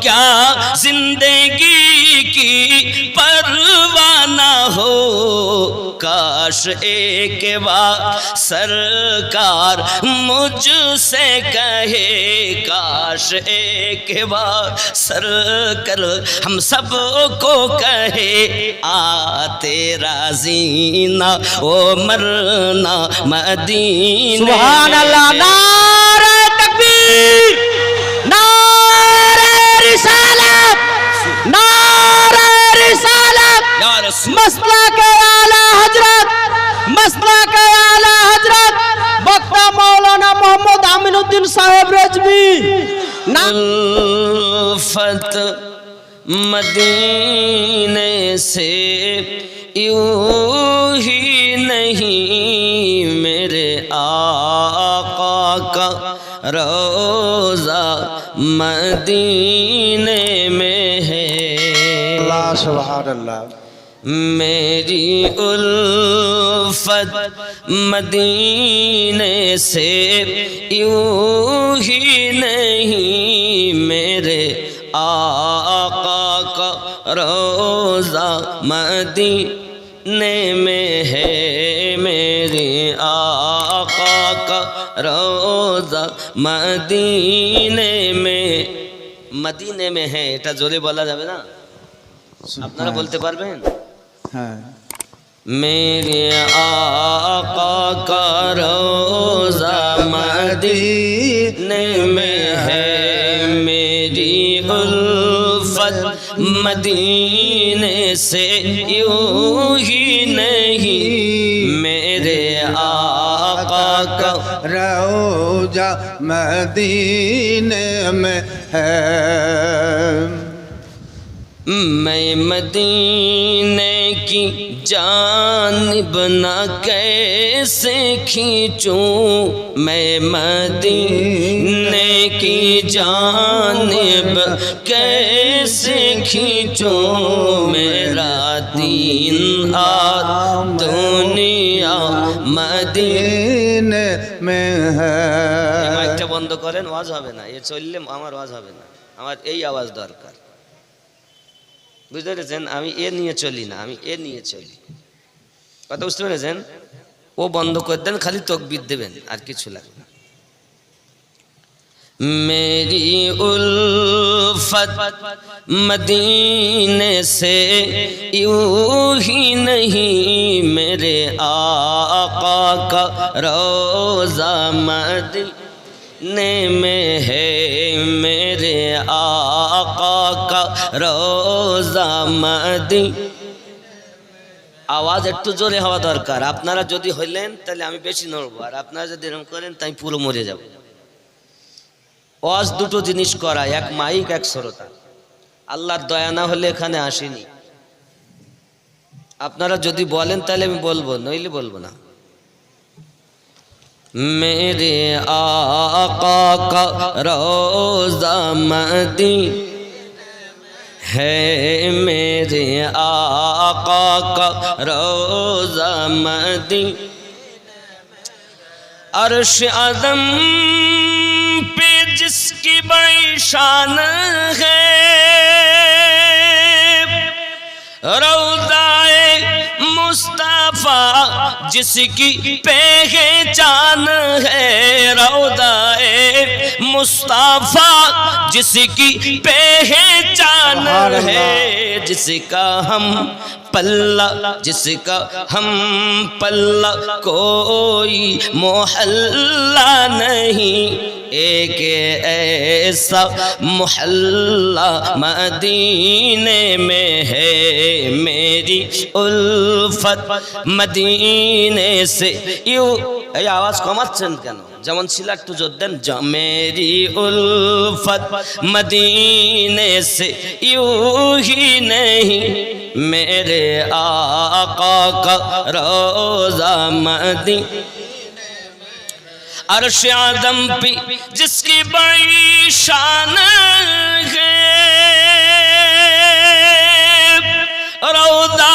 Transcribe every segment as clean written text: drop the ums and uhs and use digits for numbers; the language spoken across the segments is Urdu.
کیا زندگی کی پرواہ نہ ہو، کاش ایک بار سرکار مجھ سے کہے، کاش ایک بار سرکار ہم سب کو کہے، آ تیرا زینہ او مرنا مدینے۔ سبحان اللہ، نعرہ تکبیر، نعرہ رسالت، نعرہ رسالت، یا رسول مسلک اعلیٰ حضرت، مسلک اعلیٰ حضرت وقت مولانا محمد امین الدین صاحب رجوی۔ الفت مدینے سے یوں ہی نہیں، میرے آقا کا روضہ مدینے میں ہے۔ اللہ سبحان اللہ۔ میری الفت مدینے سے یوں ہی نہیں، میرے آقا کا روضہ مدینے میں ہے، میرے آقا کا روضہ مدینے میں، مدینے میں ہے। এটা জোরে বলা যাবে না? আপনারা বলতে পারবেন? ہاں، میرے آقا کا روضہ مدینے میں ہے، میری الفت مدینے سے یوں ہی نہیں، میرے آقا کا روضہ مدینے میں ہے۔ میں مدینے کی جانب نہ کیسے کھینچوں، میں مدینے کی جانب کیسے کھینچوں، میرا دین اور دنیا مدینے میں ہے۔ মাইকটা বন্ধ করেন, ওয়াজ হবে না, এ চললে আমার ওয়াজ হবে না, আমার এই আওয়াজ দরকার। বুঝতে পেরেছেন? আমি এ নিয়ে চলি না, আমি এ নিয়ে চলি। কথা বুঝতে পেরেছেন? ও বন্ধ করে দেন, খালি তকবীর দেবেন, আর কিছু লাগবে না। میری الفت مدینے سے یوں ہی نہیں، میرے آقا کا روضہ مدینے میں ہے، میرے آقا کا روضہ مدینے۔ আওয়াজ একটু জোরে হওয়া দরকার। আপনারা যদি হইলেন তাহলে আমি বেশি নড়বো, আর আপনারা যদি এরকম করেন তাই পুরো মরে যাব। ওয়াজ দুটো জিনিস করা, এক মাইক এক শ্রোতা। আল্লাহর দয়া না হলে এখানে আসেনি। আপনারা যদি বলেন তাহলে আমি বলবো, নইলে বলবো না। মেরে আকা কা রোজা মদিনা ہے، میرے آقا کا روضہ مدینہ، عرش اعظم پہ جس کی بڑی شان ہے، روضہ مصطفیٰ جس کی پہچان ہے، روضہ مصطفیٰ جس کی پہچان ہے، جس کا ہم پلہ، جس کا ہم پلہ کوئی محلہ نہیں، ایک ایسا محلہ مدینے میں ہے، میری الفت مدینے سے یوں۔ এই আওয়াজ কমাচ্ছেন কেন? যেমন ছিল একটু জোর দেন। মেরি উলফত মদিনে সে ইউ হি নেহি, মেরে আকা কা রোজা মদিনা، عرش اعظم پہ جس کی بڑی شان ہے، روضہ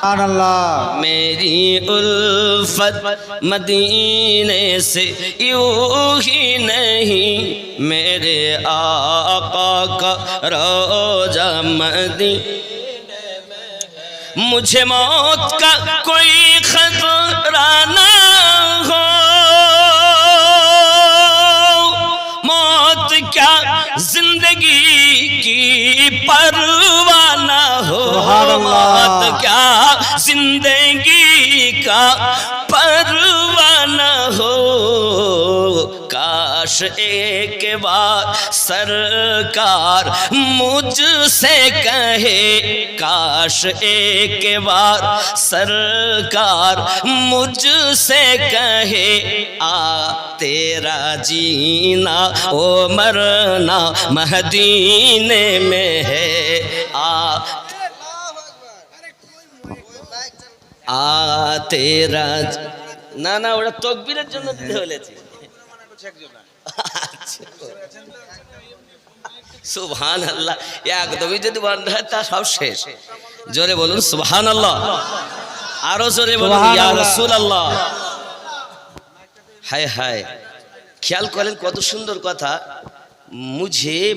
سبحان اللہ میری الفت مدینے سے یوں ہی نہیں میرے آقا کا روضہ مدینے مجھے موت کا کوئی خطرہ نہ ہو موت کیا زندگی کی پرواہ نہ ہو سبحان اللہ موت کیا زندگی کا پرواہ نہ ہو کاش ایک بار سرکار مجھ سے کہے کاش ایک بار سرکار مجھ سے کہے آ تیرا جینا او مرنا مدینے میں ہے তেরা না না ওটা তকবীরের জন্য দিতে বলেছি সুবহানাল্লাহ একদমই যদি বন্ধ হয় তা সব শেষ জোরে বলুন সুবহানাল্লাহ আরো জোরে বলুন ইয়া রাসূলুল্লাহ হায় হায় খেয়াল করেন কত সুন্দর কথা মুঝে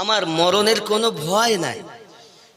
আমার মরণের কোনো ভয় নাই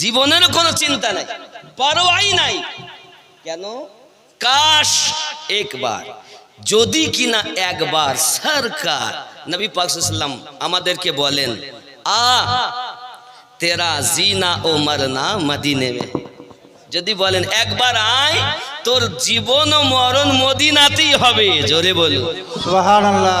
জীবনের কোনো চিন্তা নাই পরোয়াই নাই কেন কাশ একবার যদি কিনা একবার সরকার নবী পাক সাল্লাল্লাহু আলাইহি ওয়াসাল্লাম আমাদেরকে বলেন আ তেরা জিনা ও মরনা মদিনে মে যদি বলেন একবার আয় তোর জীবন ও মরণ মদিনাতেই হবে জোরে বলো سبحان اللہ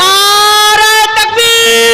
نعرہ تکبیر